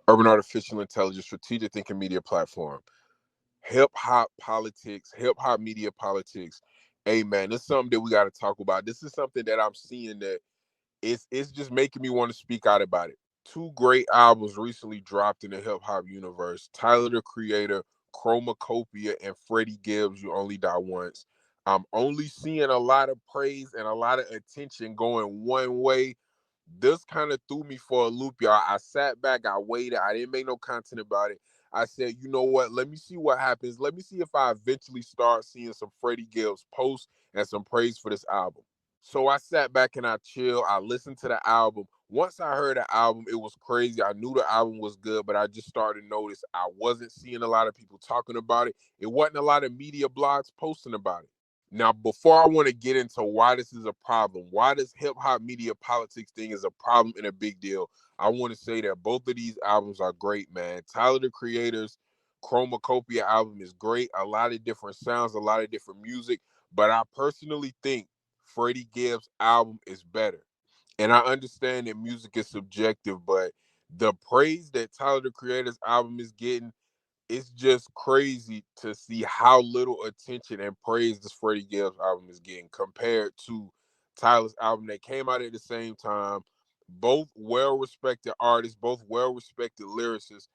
Urban Artificial Intelligence Strategic Thinking Media Platform. Hip hop politics, hip hop media politics. Hey man, this is something that we got to talk about. This is something that I'm seeing that it's just making me want to speak out about it. Two great albums recently dropped in the hip hop universe. Tyler the Creator, Chromacopia, and Freddie Gibbs, You Only Die Once. I'm only seeing a lot of praise and a lot of attention going one way. This kind of threw me for a loop, y'all. I sat back, I waited, I didn't make no content about it. I said, you know what? Let me see what happens. Let me see if I eventually start seeing some Freddie Gibbs posts and some praise for this album. So I sat back and I chilled. I listened to the album. Once I heard the album, it was crazy. I knew the album was good, but I just started to notice I wasn't seeing a lot of people talking about it. It wasn't a lot of media blogs posting about it. Now, before I want to get into why this is a problem, why this hip hop media politics thing is a problem and a big deal, I want to say that both of these albums are great, man. Tyler the Creator's Chromacopia album is great. A lot of different sounds, a lot of different music, but I personally think Freddie Gibbs' album is better. And I understand that music is subjective, but the praise that Tyler the Creator's album is getting, it's just crazy to see how little attention and praise this Freddie Gibbs album is getting compared to Tyler's album that came out at the same time. Both well-respected artists, both well-respected lyricists.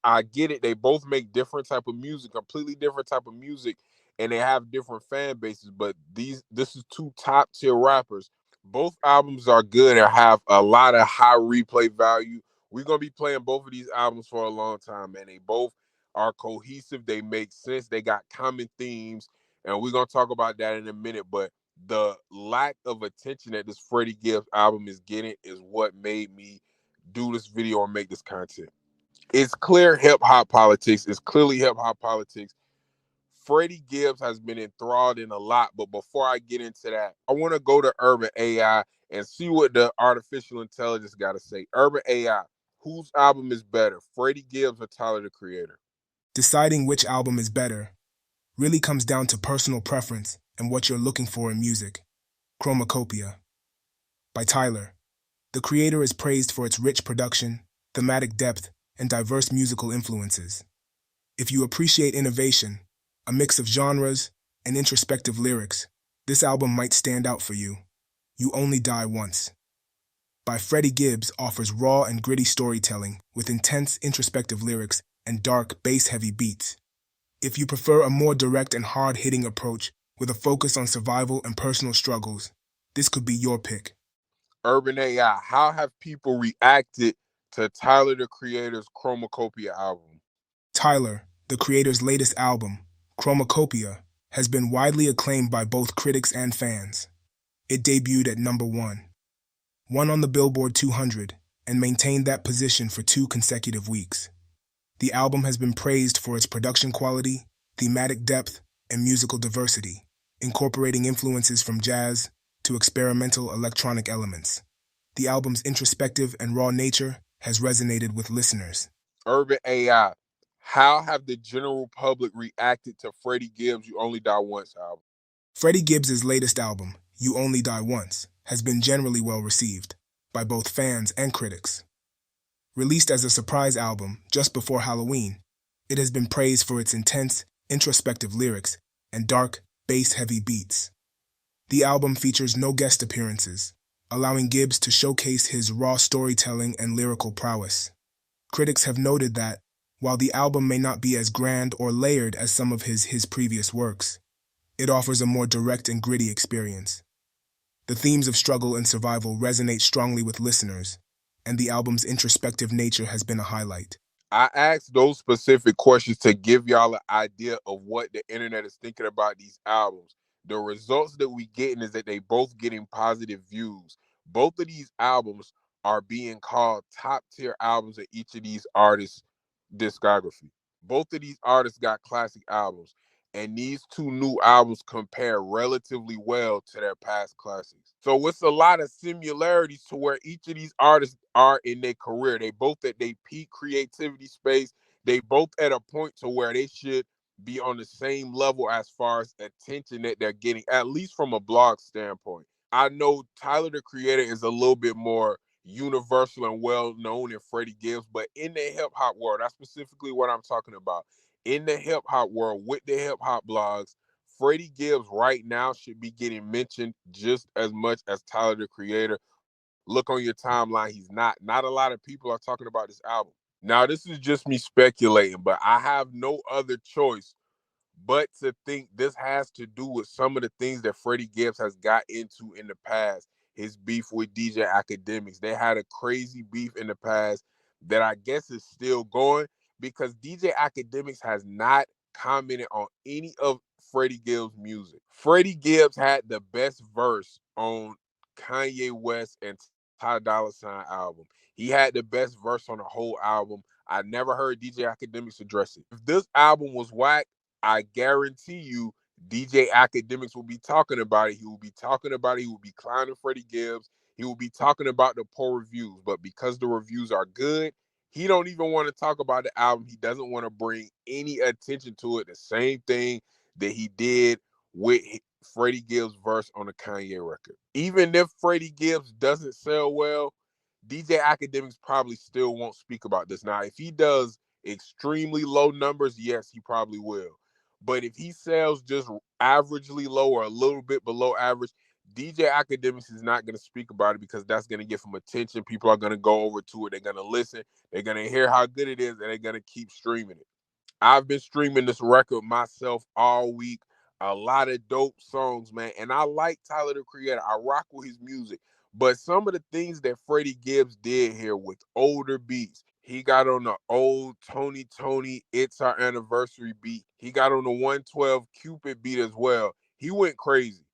I get it. They both make different type of music, completely different type of music, and they have different fan bases. But this is two top-tier rappers. Both albums are good and have a lot of high replay value. We're gonna be playing both of these albums for a long time, man. They both are cohesive. They make sense. They got common themes, and we're gonna talk about that in a minute. But the lack of attention that this Freddie Gibbs album is getting is what made me do this video and make this content. It's clear hip hop politics. It's clearly hip hop politics. Freddie Gibbs has been enthralled in a lot, but before I get into that, I want to go to Urban AI and see what the artificial intelligence got to say. Urban AI, whose album is better, Freddie Gibbs or Tyler the Creator? Deciding which album is better really comes down to personal preference and what you're looking for in music. Chromacopia by Tyler. The Creator is praised for its rich production, thematic depth, and diverse musical influences. If you appreciate innovation, a mix of genres, and introspective lyrics, this album might stand out for you. You Only Die Once by Freddie Gibbs offers raw and gritty storytelling with intense introspective lyrics and dark, bass-heavy beats. If you prefer a more direct and hard-hitting approach with a focus on survival and personal struggles, this could be your pick. Urban AI, how have people reacted to Tyler the Creator's Chromacopia album? Tyler, the Creator's latest album, Chromacopia, has been widely acclaimed by both critics and fans. It debuted at number one on the Billboard 200, and maintained that position for 2 consecutive weeks. The album has been praised for its production quality, thematic depth, and musical diversity, incorporating influences from jazz to experimental electronic elements. The album's introspective and raw nature has resonated with listeners. Urban AI, how have the general public reacted to Freddie Gibbs' You Only Die Once album? Freddie Gibbs' latest album, You Only Die Once, has been generally well received by both fans and critics. Released as a surprise album just before Halloween, it has been praised for its intense, introspective lyrics and dark, bass-heavy beats. The album features no guest appearances, allowing Gibbs to showcase his raw storytelling and lyrical prowess. Critics have noted that, while the album may not be as grand or layered as some of his previous works, it offers a more direct and gritty experience. The themes of struggle and survival resonate strongly with listeners, and the album's introspective nature has been a highlight. I asked those specific questions to give y'all an idea of what the internet is thinking about these albums. The results that we getting is that they both getting positive views. Both of these albums are being called top tier albums in each of these artists' discography. Both of these artists got classic albums, and these two new albums compare relatively well to their past classics. So it's a lot of similarities to where each of these artists are in their career. They both at their peak creativity space. They both at a point to where they should be on the same level as far as attention that they're getting, at least from a blog standpoint. I know Tyler the Creator is a little bit more universal and well known in Freddie Gibbs, but in the hip hop world, that's specifically what I'm talking about. In the hip hop world, with the hip hop blogs, Freddie Gibbs right now should be getting mentioned just as much as Tyler the Creator. Look on your timeline, he's not. Not a lot of people are talking about this album. Now, this is just me speculating, but I have no other choice but to think this has to do with some of the things that Freddie Gibbs has got into in the past. His beef with DJ Academics. They had a crazy beef in the past that I guess is still going because DJ Academics has not commented on any of Freddie Gibbs' music. Freddie Gibbs had the best verse on Kanye West and Ty Dolla Sign album. He had the best verse on the whole album. I never heard DJ Academics address it. If this album was whack, I guarantee you DJ Academics will be talking about it. He will be talking about it. He will be clowning Freddie Gibbs. He will be talking about the poor reviews. But because the reviews are good, he don't even want to talk about the album. He doesn't want to bring any attention to it. The same thing that he did with Freddie Gibbs' verse on the Kanye record. Even if Freddie Gibbs doesn't sell well, DJ Academics probably still won't speak about this. Now, if he does extremely low numbers, yes, he probably will. But if he sells just averagely low or a little bit below average, DJ Academics is not going to speak about it because that's going to give him attention. People are going to go over to it. They're going to listen. They're going to hear how good it is, and they're going to keep streaming it. I've been streaming this record myself all week. A lot of dope songs, man. And I like Tyler the Creator. I rock with his music. But some of the things that Freddie Gibbs did here with older beats, he got on the old Tony, It's Our Anniversary beat. He got on the 112 Cupid beat as well. He went crazy.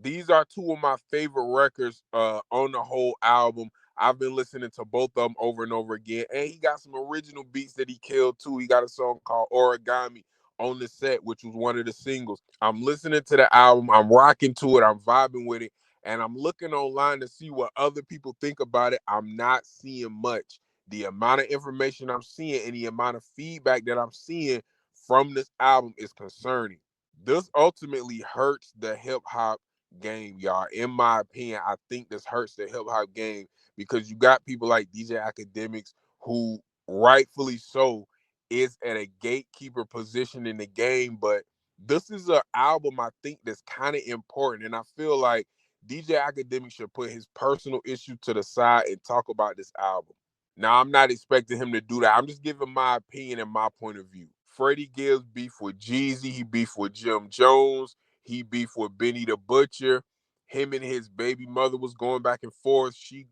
These are two of my favorite records on the whole album. I've been listening to both of them over and over again. And he got some original beats that he killed too. He got a song called Origami on the set, which was one of the singles. I'm listening to the album. I'm rocking to it. I'm vibing with it. And I'm looking online to see what other people think about it. I'm not seeing much. The amount of information I'm seeing and the amount of feedback that I'm seeing from this album is concerning. This ultimately hurts the hip hop game, y'all. In my opinion, I think this hurts the hip hop game because you got people like DJ Academics who, rightfully so, is at a gatekeeper position in the game. But this is an album I think that's kind of important, and I feel like DJ Academics should put his personal issue to the side and talk about this album. Now, I'm not expecting him to do that. I'm just giving my opinion and my point of view. Freddie Gibbs beef with Jeezy. He beef with Jim Jones. He beef with Benny the Butcher. Him and his baby mother was going back and forth. She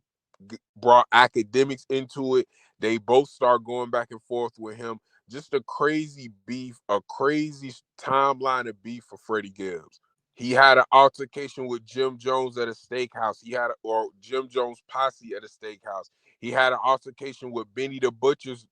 brought Academics into it. They both start going back and forth with him. Just a crazy beef, a crazy timeline of beef for Freddie Gibbs. He had an altercation with Jim Jones at a steakhouse. Or Jim Jones posse at a steakhouse. He had an altercation with Benny the Butcher's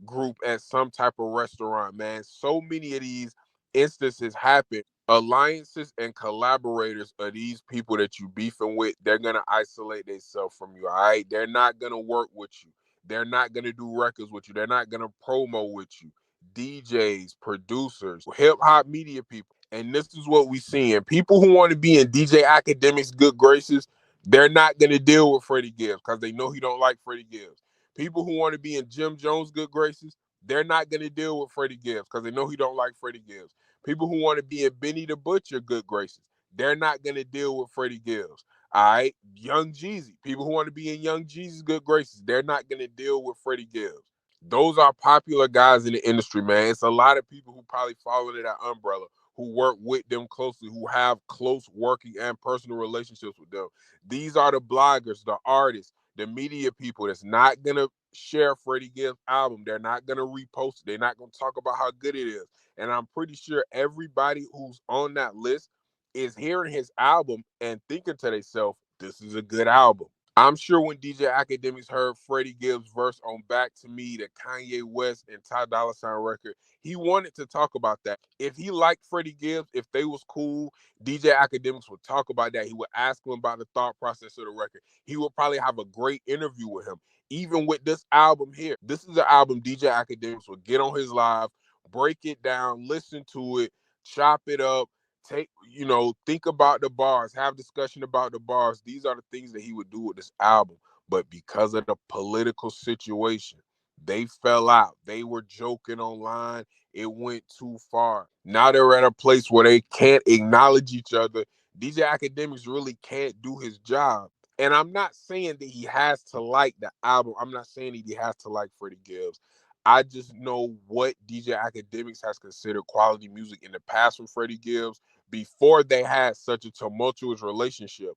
group at some type of restaurant, man. So many of these instances happen. Alliances and collaborators are these people that you beefing with. They're gonna isolate themselves from you. All right, they're not gonna work with you. They're not gonna do records with you. They're not gonna promo with you. DJs, producers, hip hop media people, and this is what we seeing. People who want to be in DJ Academics' good graces, they're not gonna deal with Freddie Gibbs because they know he don't like Freddie Gibbs. People who want to be in Jim Jones' good graces, they're not going to deal with Freddie Gibbs because they know he don't like Freddie Gibbs. People who want to be in Benny the Butcher good graces, they're not going to deal with Freddie Gibbs. All right, Young Jeezy. People who want to be in Young Jeezy's good graces, they're not going to deal with Freddie Gibbs. Those are popular guys in the industry, man. It's a lot of people who probably fall under that umbrella, who work with them closely, who have close working and personal relationships with them. These are the bloggers, the artists, the media people that's not gonna share Freddie Gibbs' album. They're not gonna repost it. They're not gonna talk about how good it is. And I'm pretty sure everybody who's on that list is hearing his album and thinking to themselves, this is a good album. I'm sure when DJ Academics heard Freddie Gibbs' verse on Back to Me, the Kanye West and Ty Dolla Sign record, he wanted to talk about that. If he liked Freddie Gibbs, if they was cool, DJ Academics would talk about that. He would ask him about the thought process of the record. He would probably have a great interview with him. Even with this album here, this is an album DJ Academics would get on his live, break it down, listen to it, chop it up, think about the bars, have discussion about the bars. These are the things that he would do with this album. But because of the political situation, they fell out. They were joking online. It went too far. Now they're at a place where they can't acknowledge each other. DJ Academics really can't do his job. And I'm not saying that he has to like the album. I'm not saying that he has to like Freddie Gibbs. I just know what DJ Academics has considered quality music in the past with Freddie Gibbs before they had such a tumultuous relationship.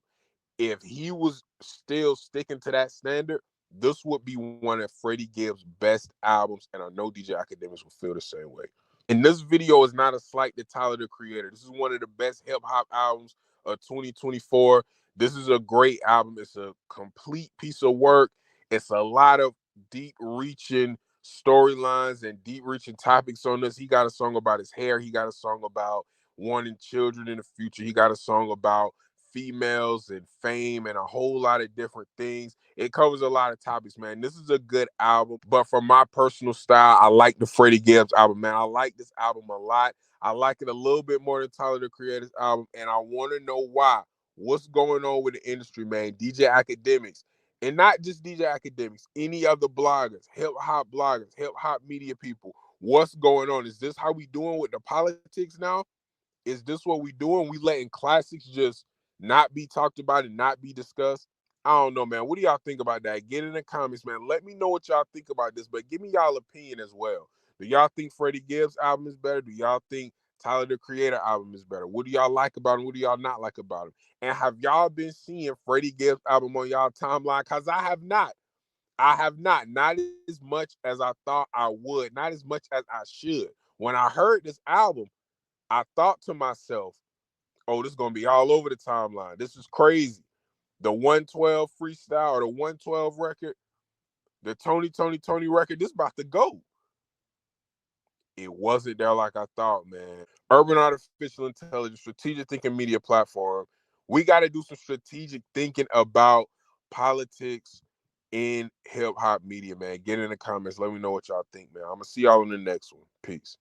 If he was still sticking to that standard, this would be one of Freddie Gibbs' best albums, and I know DJ Academics will feel the same way. And this video is not a slight to Tyler the Creator. This is one of the best hip hop albums of 2024. This is a great album. It's a complete piece of work. It's a lot of deep reaching storylines and deep reaching topics on this. He got a song about his hair. He got a song about wanting children in the future. He got a song about females and fame and a whole lot of different things. It covers a lot of topics, man. This is a good album, but for my personal style, I like the Freddie Gibbs album, man. I like this album a lot. I like it a little bit more than Tyler the Creator's album, and I want to know why. What's going on with the industry, man? DJ Academics, and not just DJ Academics, any other bloggers, hip hop media people. What's going on? Is this how we doing with the politics now? Is this what we doing? We letting classics just not be talked about and not be discussed? I don't know, man. What do y'all think about that? Get in the comments, man. Let me know what y'all think about this, but give me y'all opinion as well. Do y'all think Freddie Gibbs' album is better? Do y'all think Tyler the Creator album is better? What do y'all like about him? What do y'all not like about him? And have y'all been seeing Freddie Gibbs' album on y'all timeline? Because I have not. I have not. Not as much as I thought I would. Not as much as I should. When I heard this album, I thought to myself, oh, this is going to be all over the timeline. This is crazy. The 112 freestyle or the 112 record, the Tony record, this about to go. It wasn't there like I thought, man. Urban Artificial Intelligence, strategic thinking media platform. We got to do some strategic thinking about politics in hip hop media, man. Get in the comments. Let me know what y'all think, man. I'm going to see y'all in the next one. Peace.